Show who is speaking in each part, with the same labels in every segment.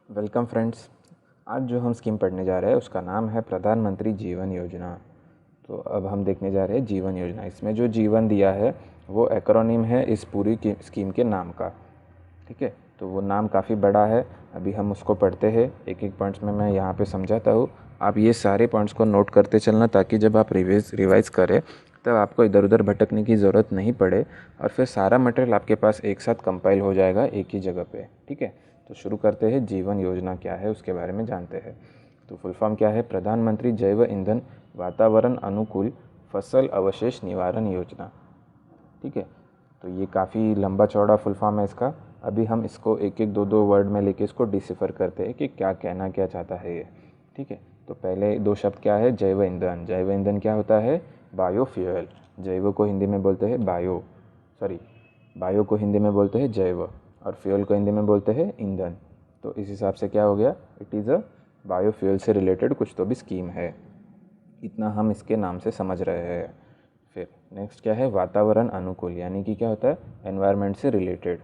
Speaker 1: Welcome friends. आज जो हम स्कीम पढ़ने जा रहे हैं उसका नाम है प्रधानमंत्री जीवन योजना। तो अब हम देखने जा रहे हैं जीवन योजना। इसमें जो जीवन दिया है वो एक्रोनिम है इस पूरी स्कीम के नाम का। ठीक है, तो वो नाम काफ़ी बड़ा है। अभी हम उसको पढ़ते हैं, एक एक पॉइंट्स में मैं यहाँ पे समझाता हूँ। आप ये सारे पॉइंट्स को नोट करते चलना ताकि जब आप रिवाइज़ करें तब आपको इधर उधर भटकने की ज़रूरत नहीं पड़े और फिर सारा मटेरियल आपके पास एक साथ कंपाइल हो जाएगा एक ही जगह पे। ठीक है, तो शुरू करते हैं। जीवन योजना क्या है उसके बारे में जानते हैं। तो फुल फॉर्म क्या है? प्रधानमंत्री जैव ईंधन वातावरण अनुकूल फसल अवशेष निवारण योजना। ठीक है, तो ये काफ़ी लंबा चौड़ा फुल फॉर्म है इसका। अभी हम इसको एक एक दो दो वर्ड में लेके इसको डिसिफर करते हैं कि क्या कहना क्या चाहता है ये। ठीक है, तो पहले दो शब्द क्या है? जैव ईंधन। जैव ईंधन क्या होता है? बायोफ्यूल। जैव को हिंदी में बोलते हैं बायो को हिंदी में बोलते हैं जैव और फ्यूल को हिंदी में बोलते हैं ईंधन। तो इस हिसाब से क्या हो गया? इट इज़ अ बायोफ्यूल से रिलेटेड कुछ तो भी स्कीम है। इतना हम इसके नाम से समझ रहे हैं। फिर नेक्स्ट क्या है? वातावरण अनुकूल, यानी कि क्या होता है? एनवायरनमेंट से रिलेटेड।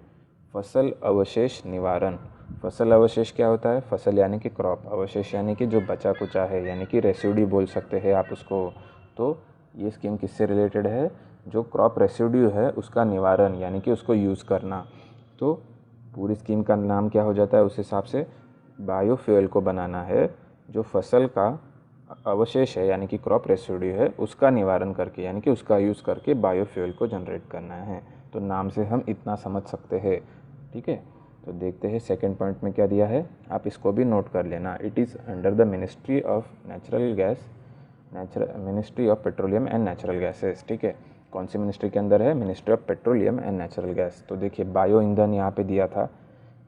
Speaker 1: फसल अवशेष निवारण। फसल अवशेष क्या होता है? फसल यानी कि क्रॉप, अवशेष यानी कि जो बचा कुचा है, यानी कि रेसिड्यू बोल सकते हैं आप उसको। तो ये स्कीम किससे रिलेटेड है? जो क्रॉप रेसिड्यू है उसका निवारण, यानी कि उसको यूज़ करना। तो पूरी स्कीम का नाम क्या हो जाता है उस हिसाब से? बायोफ्यूल को बनाना है जो फसल का अवशेष है, यानी कि क्रॉप रेसिड्यू है, उसका निवारण करके, यानी कि उसका यूज़ करके बायोफ्यूल को जनरेट करना है। तो नाम से हम इतना समझ सकते हैं। ठीक है, तो देखते हैं सेकंड पॉइंट में क्या दिया है। आप इसको भी नोट कर लेना। It is under the ministry of ministry of petroleum and natural gases. ठीक है, कौन सी मिनिस्ट्री के अंदर है? Ministry of petroleum and natural gas. तो देखिए, बायो ईंधन यहाँ पे दिया था,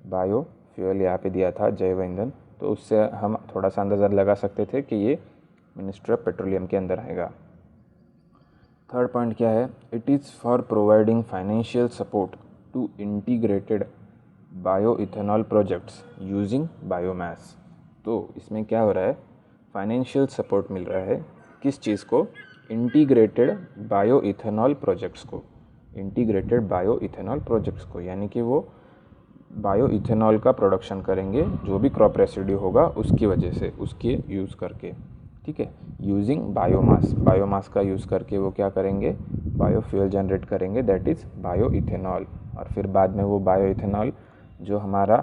Speaker 1: बायो फ्यूल यहाँ पे दिया था, जैव ईंधन। तो उससे हम थोड़ा सा अंदाज़ा लगा सकते थे कि ये मिनिस्ट्री ऑफ पेट्रोलियम के अंदर आएगा। थर्ड पॉइंट क्या है? It is for providing financial support to integrated bioethanol projects using biomass. तो इसमें क्या हो रहा है? फाइनेंशियल सपोर्ट मिल रहा है किस चीज़ को? इंटीग्रेटेड बायो इथेनॉल प्रोजेक्ट्स को। इंटीग्रेटेड बायो इथेनॉल प्रोजेक्ट्स को, यानी कि वो बायो इथेनॉल का प्रोडक्शन करेंगे जो भी क्रॉप रेसिड्यू होगा उसकी वजह से, उसके यूज़ करके। ठीक है, यूजिंग बायोमास। बायोमास का यूज़ करके वो क्या करेंगे? बायोफ्यूल जनरेट करेंगे, दैट इज़ बायो इथेनॉल। और फिर बाद में वो बायो इथेनॉल जो हमारा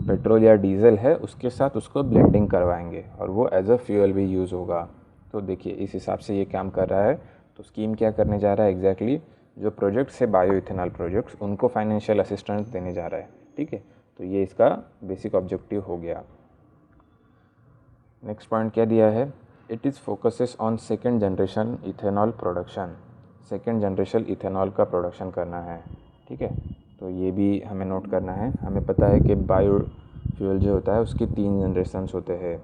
Speaker 1: पेट्रोल या डीजल है उसके साथ उसको ब्लेंडिंग करवाएंगे और वो एज अ फ्यूल भी यूज़ होगा। तो देखिए, इस हिसाब से ये काम कर रहा है। तो स्कीम क्या करने जा रहा है एग्जैक्टली? जो प्रोजेक्ट्स है बायो इथेनॉल प्रोजेक्ट्स, उनको फाइनेंशियल असिस्टेंस देने जा रहा है। ठीक है, तो ये इसका बेसिक ऑब्जेक्टिव हो गया। नेक्स्ट पॉइंट क्या दिया है? It is focuses on second generation ethanol production. Second generation ethanol का प्रोडक्शन करना है। ठीक है, तो ये भी हमें नोट करना है। हमें पता है कि बायो फ्यूल जो होता है उसके 3 जनरेशन्स होते हैं।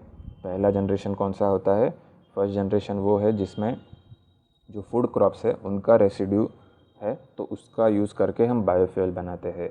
Speaker 1: पहला जनरेशन कौन सा होता है? फर्स्ट जनरेशन वो है जिसमें जो फूड क्रॉप्स है उनका रेसिड्यू है, तो उसका यूज़ करके हम बायोफ्यूल बनाते हैं।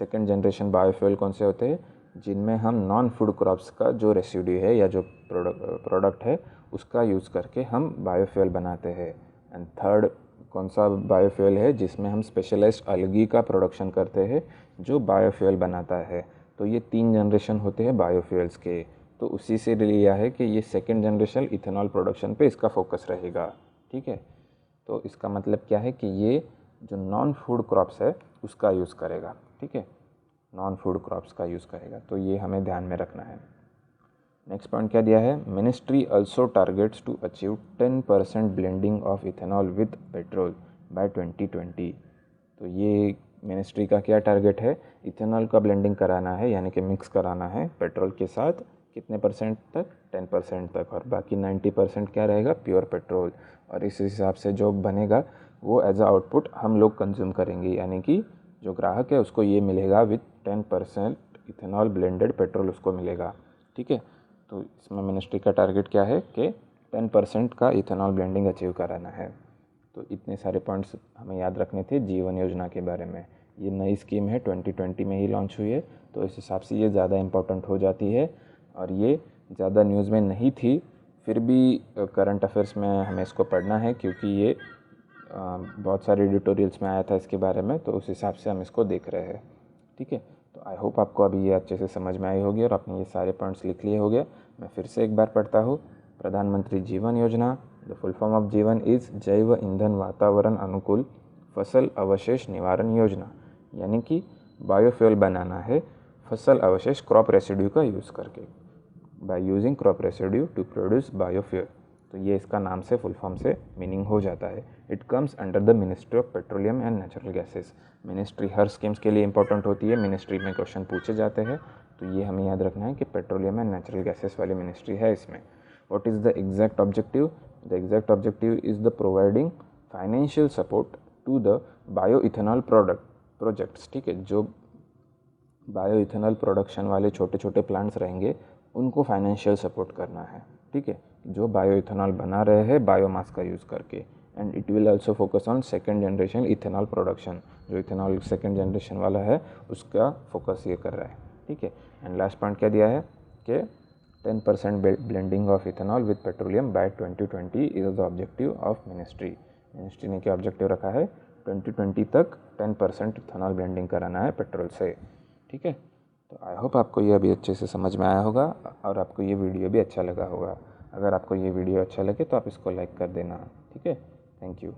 Speaker 1: सेकेंड जनरेशन बायोफ्यूल कौन से होते हैं? जिनमें हम नॉन फूड क्रॉप्स का जो रेसिड्यू है या जो प्रोडक्ट है उसका यूज़ करके हम बायोफ्यूल बनाते हैं। एंड थर्ड कौन सा बायोफ्यूल है? जिसमें हम स्पेशलाइज्ड अलगी का प्रोडक्शन करते हैं जो बायोफ्यूल बनाता है। तो ये 3 जनरेशन होते हैं बायोफ्यूल्स के। तो उसी से लिया है कि ये सेकेंड जनरेशन इथेनॉल प्रोडक्शन पे इसका फोकस रहेगा। ठीक है, तो इसका मतलब क्या है कि ये जो नॉन फूड क्रॉप्स है उसका यूज़ करेगा। ठीक है, नॉन फूड क्रॉप्स का यूज़ करेगा, तो ये हमें ध्यान में रखना है। नेक्स्ट पॉइंट क्या दिया है? Ministry also targets to achieve 10% blending of ethanol with petrol by 2020। तो ये मिनिस्ट्री का क्या टारगेट है? इथेनॉल का ब्लेंडिंग कराना है, यानी कि मिक्स कराना है पेट्रोल के साथ। कितने परसेंट तक? 10% तक। और बाकी 90% क्या रहेगा? Pure petrol. और इस हिसाब से जो बनेगा वो एज अ आउटपुट हम लोग कंज्यूम करेंगे, यानी कि जो ग्राहक है उसको ये मिलेगा विथ 10% इथेनॉल ब्लेंडेड पेट्रोल उसको मिलेगा। ठीक है, तो इसमें मिनिस्ट्री का टारगेट क्या है कि 10% का इथेनॉल ब्लेंडिंग अचीव कराना है। तो इतने सारे पॉइंट्स हमें याद रखने थे जीवन योजना के बारे में। ये नई स्कीम है, 2020 में ही लॉन्च हुई है, तो इस हिसाब से ये ज़्यादा इम्पोर्टेंट हो जाती है। और ये ज़्यादा न्यूज़ में नहीं थी, फिर भी करंट अफेयर्स में हमें इसको पढ़ना है क्योंकि ये बहुत सारे एडिटोरियल्स में आया था इसके बारे में, तो उस हिसाब से हम इसको देख रहे हैं। ठीक है, तो तो आई होप आपको अभी ये अच्छे से समझ में आई होगी और आपने ये सारे पॉइंट्स लिख लिए होंगे। मैं फिर से एक बार पढ़ता हूँ। प्रधानमंत्री जीवन योजना, द फुल फॉर्म ऑफ जीवन इज़ जैव ईंधन वातावरण अनुकूल फसल अवशेष निवारण योजना, यानी कि बायोफ्यूल बनाना है फसल अवशेष क्रॉप रेसिड्यू का यूज़ करके, by using crop residue to produce biofuel. तो ये इसका नाम से फुल फॉर्म से मीनिंग हो जाता है। It comes under the ministry of petroleum and natural gases. Ministry her schemes के लिए इंपॉर्टेंट होती है, मिनिस्ट्री में क्वेश्चन पूछे जाते हैं, तो ये हमें याद रखना है कि पेट्रोलियम एंड नेचुरल गैसेस वाली मिनिस्ट्री है इसमें। What is the exact objective? The exact objective is the providing financial support to the bioethanol projects. ठीक है, जो बायो इथेनॉल प्रोडक्शन वाले छोटे छोटे प्लांट्स रहेंगे उनको फाइनेंशियल सपोर्ट करना है। ठीक है, जो बायो इथेनॉल बना रहे हैं बायोमास का यूज़ करके। And it will also focus on second generation ethanol production. जो इथेनॉल सेकेंड जनरेशन वाला है उसका फोकस ये कर रहा है। ठीक है, एंड लास्ट पॉइंट क्या दिया है कि 10% blending of ethanol with petroleum by 2020 is the objective of ministry. Ministry ने क्या ऑब्जेक्टिव रखा है? 2020 तक 10% इथेनॉल ब्लेंडिंग कराना है पेट्रोल से। ठीक है, तो आई होप आपको ये अभी अच्छे से समझ में आया होगा और आपको ये वीडियो भी अच्छा लगा होगा। अगर आपको ये वीडियो अच्छा लगे तो आप इसको लाइक कर देना। ठीक है, थैंक यू।